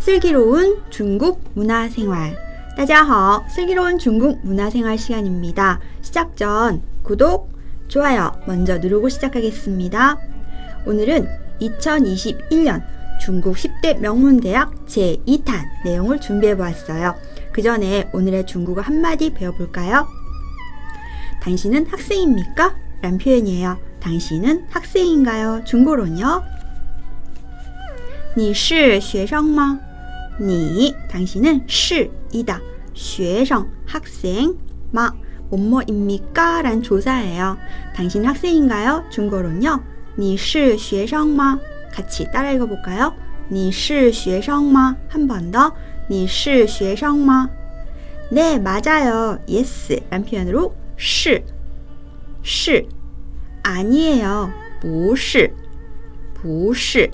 슬기로운 중국 문화생활. 大家好, 슬기로운 중국 문화생활 시간입니다. 시작 전 구독, 좋아요 먼저 누르고 시작하겠습니다. 오늘은 2021년 중국 10대 명문대학 제2탄 내용을 준비해보았어요. 그 전에 오늘의 중국어 한마디 배워볼까요? 당신은 학생입니까? 라는 표현이에요. 당신은 학생인가요? 중국어로는요? 你是学生吗? 你, 당신은 是이다. 学生, 학생, 마, 뭐뭐입니까? 라는 조사예요. 당신 학생인가요? 중국어로는요? 你是学生吗? 같이 따라 읽어볼까요? 你是学生吗? 한 번 더. 你是学生吗? 네, 맞아요. yes 라는 표현으로 是, 是, 아니에요. 不是, 不是.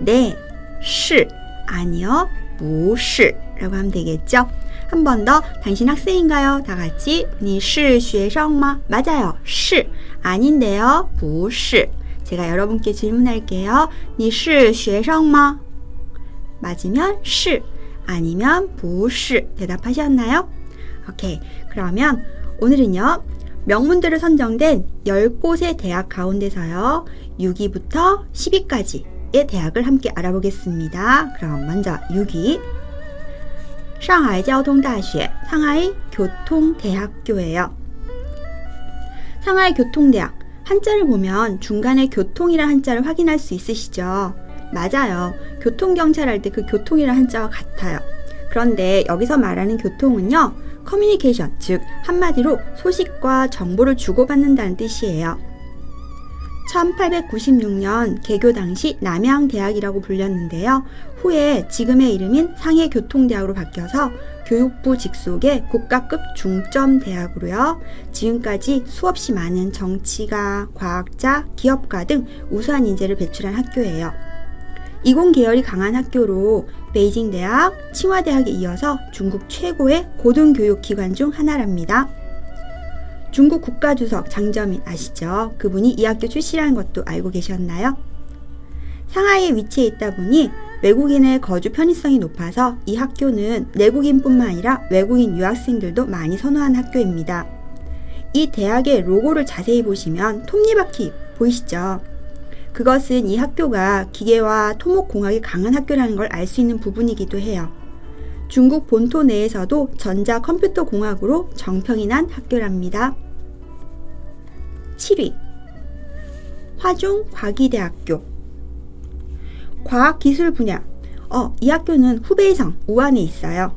네, 是, 아니요, 不是 라고 하면 되겠죠? 한 번 더, 당신 학생인가요? 다 같이 你是学生吗? 맞아요, 是, 아닌데요, 不是. 제가 여러분께 질문할게요. 你是学生吗? 맞으면 是, 아니면 不是 대답하셨나요? 오케이, 그러면 오늘은요, 명문대로 선정된 10곳의 대학 가운데서요, 6위부터 10위까지의 대학을 함께 알아보겠습니다. 그럼 먼저 6위, 상하이交通大学, 상하이 교통대학교예요. 상하이 교통대학, 한자를 보면 중간에 교통이라는 한자를 확인할 수 있으시죠? 맞아요. 교통경찰 할 때 그 교통이라는 한자와 같아요. 그런데 여기서 말하는 교통은요, 커뮤니케이션, 즉 한마디로 소식과 정보를 주고받는다는 뜻이에요. 1896년 개교 당시 남양대학이라고 불렸는데요. 후에 지금의 이름인 상해교통대학으로 바뀌어서 교육부 직속의 국가급 중점대학으로요. 지금까지 수없이 많은 정치가, 과학자, 기업가 등 우수한 인재를 배출한 학교예요. 이공 계열이 강한 학교로 베이징대학, 칭화대학에 이어서 중국 최고의 고등교육기관 중 하나랍니다. 중국 국가주석 장저민 아시죠? 그분이 이 학교 출신이라는 것도 알고 계셨나요? 상하이에 위치해 있다 보니 외국인의 거주 편의성이 높아서 이 학교는 내국인뿐만 아니라 외국인 유학생들도 많이 선호하는 학교입니다. 이 대학의 로고를 자세히 보시면 톱니바퀴 보이시죠? 그것은 이 학교가 기계와 토목공학이 강한 학교라는 걸 알 수 있는 부분이기도 해요. 중국 본토 내에서도 전자 컴퓨터 공학으로 정평이 난 학교랍니다. 7위, 화종과기대학교. 과학기술 분야. 이 학교는 후베이성 우한에 있어요.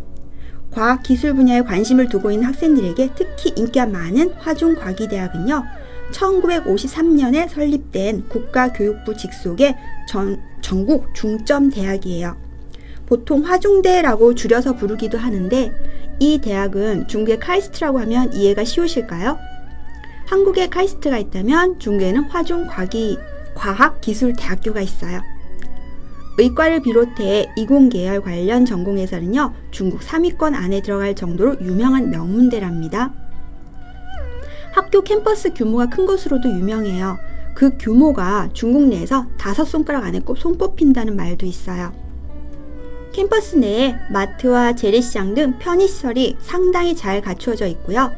과학기술 분야에 관심을 두고 있는 학생들에게 특히 인기가 많은 화종과기대학은요, 1953년에 설립된 국가교육부 직속의 전국 중점대학이에요. 보통 화종대라고 줄여서 부르기도 하는데 이 대학은 중국의 카이스트라고 하면 이해가 쉬우실까요? 한국에 카이스트가 있다면 중국에는 화종과학기술대학교가 있어요. 의과를 비롯해 이공계열 관련 전공에서는요, 중국 3위권 안에 들어갈 정도로 유명한 명문대랍니다. 학교 캠퍼스 규모가 큰 것으로도 유명해요. 그 규모가 중국 내에서 5손가락 안에 손꼽힌다는 말도 있어요. 캠퍼스 내에 마트와 재래시장 등 편의시설이 상당히 잘 갖추어져 있고요.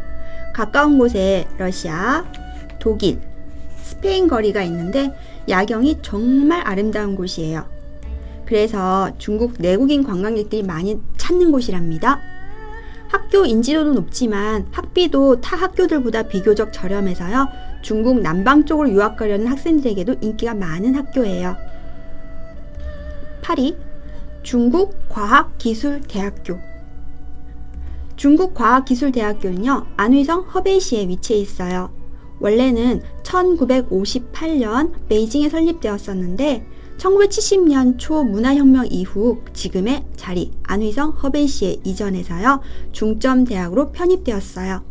가까운 곳에 러시아, 독일, 스페인 거리가 있는데 야경이 정말 아름다운 곳이에요. 그래서 중국 내국인 관광객들이 많이 찾는 곳이랍니다. 학교 인지도도 높지만 학비도 타 학교들보다 비교적 저렴해서요, 중국 남방 쪽으로 유학 가려는 학생들에게도 인기가 많은 학교예요. 8위, 중국과학기술대학교. 중국과학기술대학교는요, 안휘성 허베이시에 위치해 있어요. 원래는 1958년 베이징에 설립되었었는데 1970년 초 문화혁명 이후 지금의 자리 안휘성 허베이시에 이전해서요, 중점대학으로 편입되었어요.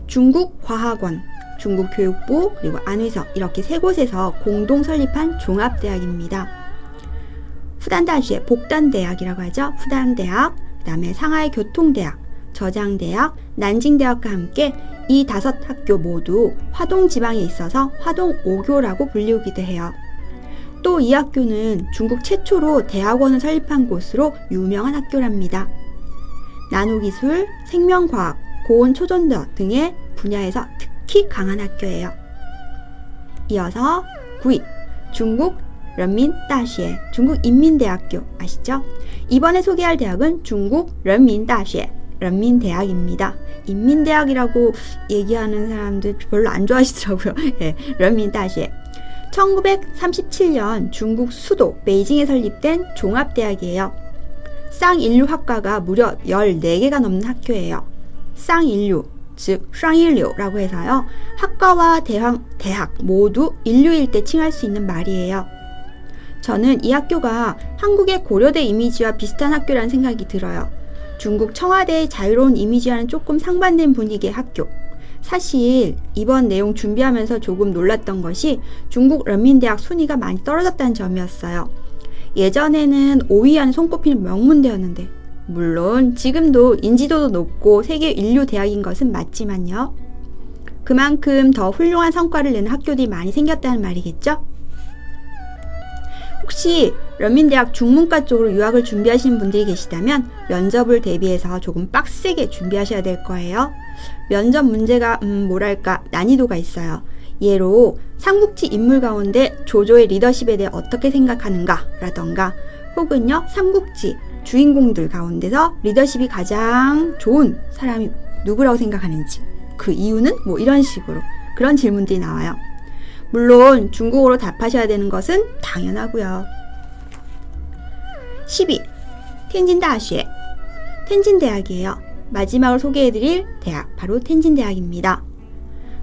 중국과학원, 중국교육부, 그리고 안휘성 이렇게 세 곳에서 공동 설립한 종합대학입니다. 후단다쉐, 복단대학이라고 하죠. 후단대학, 그 다음에 상하이 교통대학, 저장대학, 난징대학과 함께 이 5학교 모두 화동 지방에 있어서 화동 5교라고 불리우기도 해요. 또 이 학교는 중국 최초로 대학원을 설립한 곳으로 유명한 학교랍니다. 나노기술, 생명과학, 고온초전도 등의 분야에서 특히 강한 학교예요. 이어서 9위, 중국 런민다시에, 중국 인민대학교 아시죠? 이번에 소개할 대학은 중국 런민다시에, 런민대학입니다. 인민대학이라고 얘기하는 사람들 별로 안 좋아하시더라고요. 네, 런민다시에. 1937년 중국 수도 베이징에 설립된 종합대학이에요. 쌍인류학과가 무려 14개가 넘는 학교예요. 쌍인류, 즉 쌍인류라고 해서요. 학과와 대학 모두 인류일 때 칭할 수 있는 말이에요. 저는 이 학교가 한국의 고려대 이미지와 비슷한 학교라는 생각이 들어요. 중국 청와대의 자유로운 이미지와는 조금 상반된 분위기의 학교. 사실 이번 내용 준비하면서 조금 놀랐던 것이 중국 런민대학 순위가 많이 떨어졌다는 점이었어요. 예전에는 5위 안에 손꼽히는 명문대였는데, 물론 지금도 인지도도 높고 세계 인류 대학인 것은 맞지만요. 그만큼 더 훌륭한 성과를 내는 학교들이 많이 생겼다는 말이겠죠? 혹시 런민대학 중문과 쪽으로 유학을 준비하시는 분들이 계시다면 면접을 대비해서 조금 빡세게 준비하셔야 될 거예요. 면접 문제가 뭐랄까 난이도가 있어요. 예로 삼국지 인물 가운데 조조의 리더십에 대해 어떻게 생각하는가 라던가, 혹은요 삼국지 주인공들 가운데서 리더십이 가장 좋은 사람이 누구라고 생각하는지, 그 이유는 뭐 이런 식으로 그런 질문들이 나와요. 물론 중국어로 답하셔야 되는 것은 당연하고요. 10위 텐진다시에, 텐진대학이에요. 마지막으로 소개해드릴 대학, 바로 텐진대학입니다.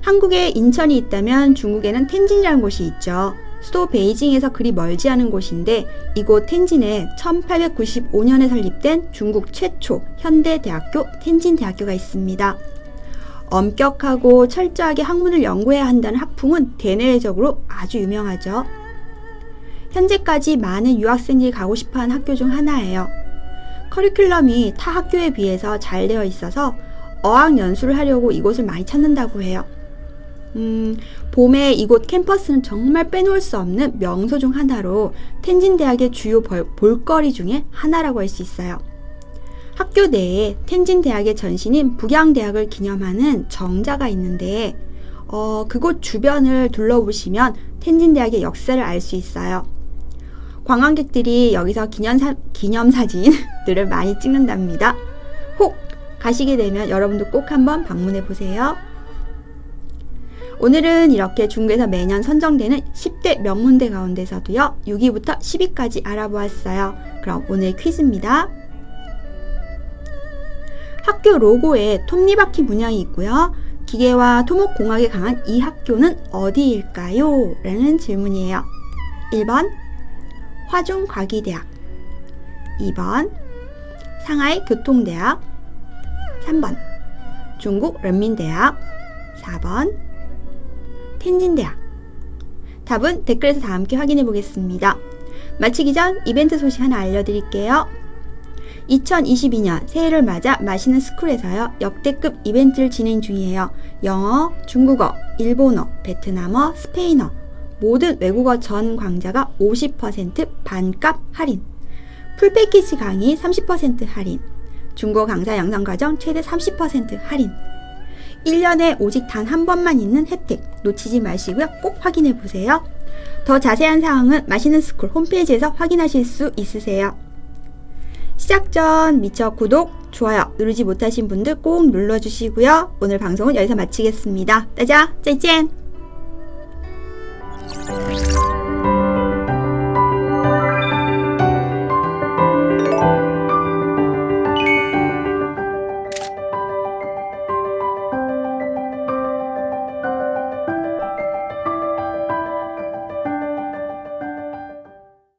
한국에 인천이 있다면 중국에는 텐진이라는 곳이 있죠. 수도 베이징에서 그리 멀지 않은 곳인데, 이곳 텐진에 1895년에 설립된 중국 최초 현대대학교 텐진대학교가 있습니다. 엄격하고 철저하게 학문을 연구해야 한다는 학풍은 대내외적으로 아주 유명하죠. 현재까지 많은 유학생들이 가고 싶어하는 학교 중 하나예요. 커리큘럼이 타 학교에 비해서 잘 되어 있어서 어학연수를 하려고 이곳을 많이 찾는다고 해요. 봄에 이곳 캠퍼스는 정말 빼놓을 수 없는 명소 중 하나로 텐진대학의 주요 볼거리 중에 하나라고 할 수 있어요. 학교 내에 텐진대학의 전신인 북양대학을 기념하는 정자가 있는데, 그곳 주변을 둘러보시면 텐진대학의 역사를 알 수 있어요. 관광객들이 여기서 기념사진들을 많이 찍는답니다. 혹 가시게 되면 여러분도 꼭 한번 방문해 보세요. 오늘은 이렇게 중국에서 매년 선정되는 10대 명문대 가운데서도요, 6위부터 10위까지 알아보았어요. 그럼 오늘 퀴즈입니다. 학교 로고에 톱니바퀴 문양이 있고요. 기계와 토목공학에 강한 이 학교는 어디일까요? 라는 질문이에요. 1번 화중과기대학, 2번 상하이 교통대학, 3번 중국 런민대학, 4번 텐진대학. 답은 댓글에서 다 함께 확인해 보겠습니다. 마치기 전 이벤트 소식 하나 알려드릴게요. 2022년 새해를 맞아 맛있는 스쿨에서요, 역대급 이벤트를 진행 중이에요. 영어, 중국어, 일본어, 베트남어, 스페인어 모든 외국어 전 강좌가 50% 반값 할인, 풀패키지 강의 30% 할인, 중국어 강사 양성 과정 최대 30% 할인. 1년에 오직 단 한 번만 있는 혜택 놓치지 마시고요. 꼭 확인해 보세요. 더 자세한 사항은 맛있는 스쿨 홈페이지에서 확인하실 수 있으세요. 시작 전 미처 구독, 좋아요 누르지 못하신 분들 꼭 눌러주시고요. 오늘 방송은 여기서 마치겠습니다. 大家再见。